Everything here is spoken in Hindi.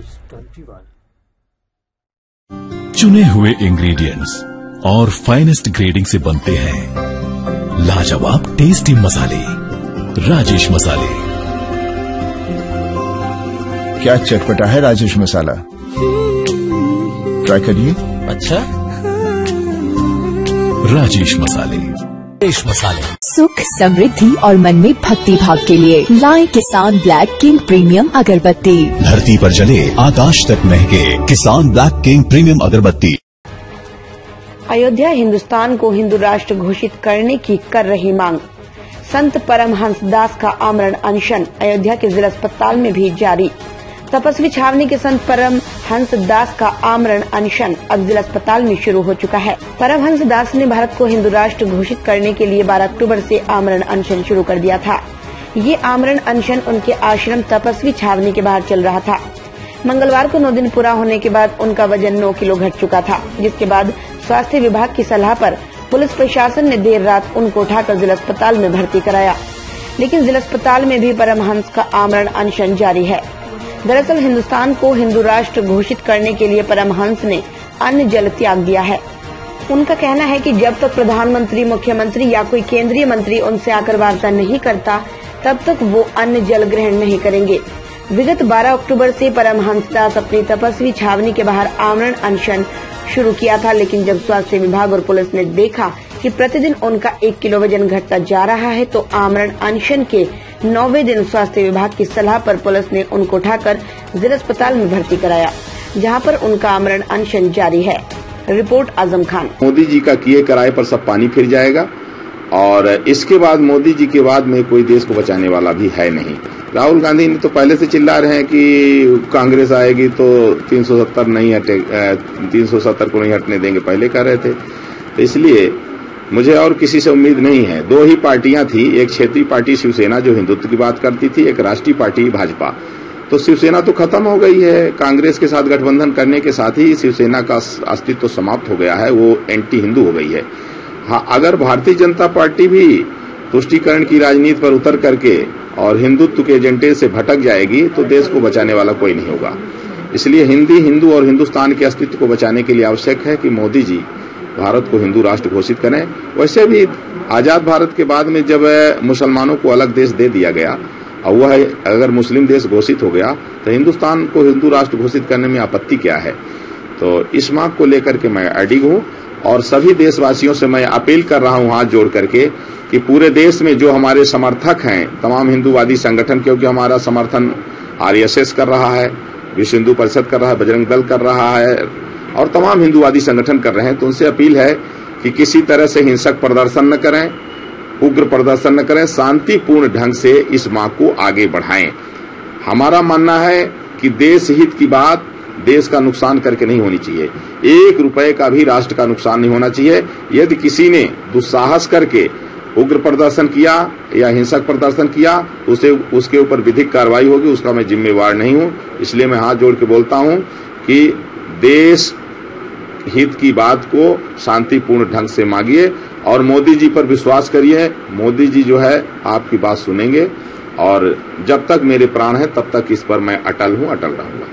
News21। चुने हुए इंग्रेडिएंट्स और फाइनेस्ट ग्रेडिंग से बनते हैं लाजवाब टेस्टी मसाले, राजेश मसाले। क्या चटपटा है राजेश मसाला, ट्राई करिए। अच्छा, राजेश मसाले। राजेश मसाले। सुख, समृद्धि और मन में भक्ति भाव के लिए लाए किसान ब्लैक किंग प्रीमियम अगरबत्ती। धरती पर जले आकाश तक महके किसान ब्लैक किंग प्रीमियम अगरबत्ती। अयोध्या हिंदुस्तान को हिंदू राष्ट्र घोषित करने की कर रही मांग। संत परमहंस दास का आमरण अनशन अयोध्या के जिला अस्पताल में भी जारी। तपस्वी छावनी के संत परमहंस दास का आमरण अनशन अब जिला अस्पताल में शुरू हो चुका है। परमहंस दास ने भारत को हिंदू राष्ट्र घोषित करने के लिए 12 अक्टूबर से आमरण अनशन शुरू कर दिया था। ये आमरण अनशन उनके आश्रम तपस्वी छावनी के बाहर चल रहा था। मंगलवार को 9 दिन पूरा होने के बाद उनका वजन 9 किलो घट चुका था, जिसके बाद स्वास्थ्य विभाग की सलाह पर पुलिस प्रशासन ने देर रात उनको उठाकर जिला अस्पताल में भर्ती कराया। लेकिन जिला अस्पताल में भी परमहंस का आमरण अनशन जारी है। दरअसल हिंदुस्तान को हिंदू राष्ट्र घोषित करने के लिए परमहंस ने अन्न जल त्याग दिया है। उनका कहना है कि जब तक प्रधानमंत्री, मुख्यमंत्री या कोई केंद्रीय मंत्री उनसे आकर वार्ता नहीं करता, तब तक वो अन्न जल ग्रहण नहीं करेंगे। विगत 12 अक्टूबर से परमहंस दास अपनी तपस्वी छावनी के बाहर आमरण अनशन शुरू किया था, लेकिन जब स्वास्थ्य विभाग और पुलिस ने देखा कि प्रतिदिन उनका 1 किलो वजन घटता जा रहा है, तो आमरण अनशन के 9वें दिन स्वास्थ्य विभाग की सलाह पर पुलिस ने उनको उठाकर जिला अस्पताल में भर्ती कराया, जहां पर उनका आमरण अनशन जारी है। रिपोर्ट आजम खान। मोदी जी का किए कराए पर सब पानी फिर जाएगा और इसके बाद मोदी जी के बाद में कोई देश को बचाने वाला भी है नहीं। राहुल गांधी ने तो पहले से चिल्ला रहे हैं कि कांग्रेस आएगी तो 370 नहीं हटे, 370 को नहीं हटने देंगे, पहले कह रहे थे। तो इसलिए मुझे और किसी से उम्मीद नहीं है। 2 ही पार्टियां थी, एक क्षेत्रीय पार्टी शिवसेना जो हिंदुत्व की बात करती थी, एक राष्ट्रीय पार्टी भाजपा। तो शिवसेना तो खत्म हो गई है। कांग्रेस के साथ गठबंधन करने के साथ ही शिवसेना का अस्तित्व तो समाप्त हो गया है, वो एंटी हिंदू हो गई है। हाँ, अगर भारतीय जनता पार्टी भी तुष्टीकरण की राजनीति पर उतर करके और हिंदुत्व के एजेंडे से भटक जाएगी तो देश को बचाने वाला कोई नहीं होगा। इसलिए हिंदू और हिंदुस्तान के अस्तित्व को बचाने के लिए आवश्यक है कि मोदी जी भारत को हिंदू राष्ट्र घोषित करें। वैसे भी आजाद भारत के बाद में जब मुसलमानों को अलग देश दे दिया गया और वह अगर मुस्लिम देश घोषित हो गया तो हिंदुस्तान को हिंदू राष्ट्र घोषित करने में आपत्ति क्या है। तो इस मांग को लेकर के मैं अडिग हूँ और सभी देशवासियों से मैं अपील कर रहा हूँ हाथ जोड़ करके कि पूरे देश में जो हमारे समर्थक हैं, तमाम हिंदूवादी संगठन, क्योंकि हमारा समर्थन आरएसएस कर रहा है, विश्व हिंदू परिषद कर रहा है, बजरंग दल कर रहा है और तमाम हिंदूवादी संगठन कर रहे हैं, तो उनसे अपील है कि किसी तरह से हिंसक प्रदर्शन न करें, उग्र प्रदर्शन न करें, शांतिपूर्ण ढंग से इस मांग को आगे बढ़ाएं। हमारा मानना है कि देश हित की बात देश का नुकसान करके नहीं होनी चाहिए। 1 रुपए का भी राष्ट्र का नुकसान नहीं होना चाहिए। यदि किसी ने दुस्साहस करके उग्र प्रदर्शन किया या हिंसक प्रदर्शन किया तो उसके ऊपर विधिक कार्रवाई होगी, उसका मैं जिम्मेवार नहीं हूं। इसलिए मैं हाथ जोड़ के बोलता हूं कि देश हित की बात को शांतिपूर्ण ढंग से मांगिए और मोदी जी पर विश्वास करिए। मोदी जी जो है आपकी बात सुनेंगे और जब तक मेरे प्राण है तब तक इस पर मैं अटल हूं, अटल रहूंगा।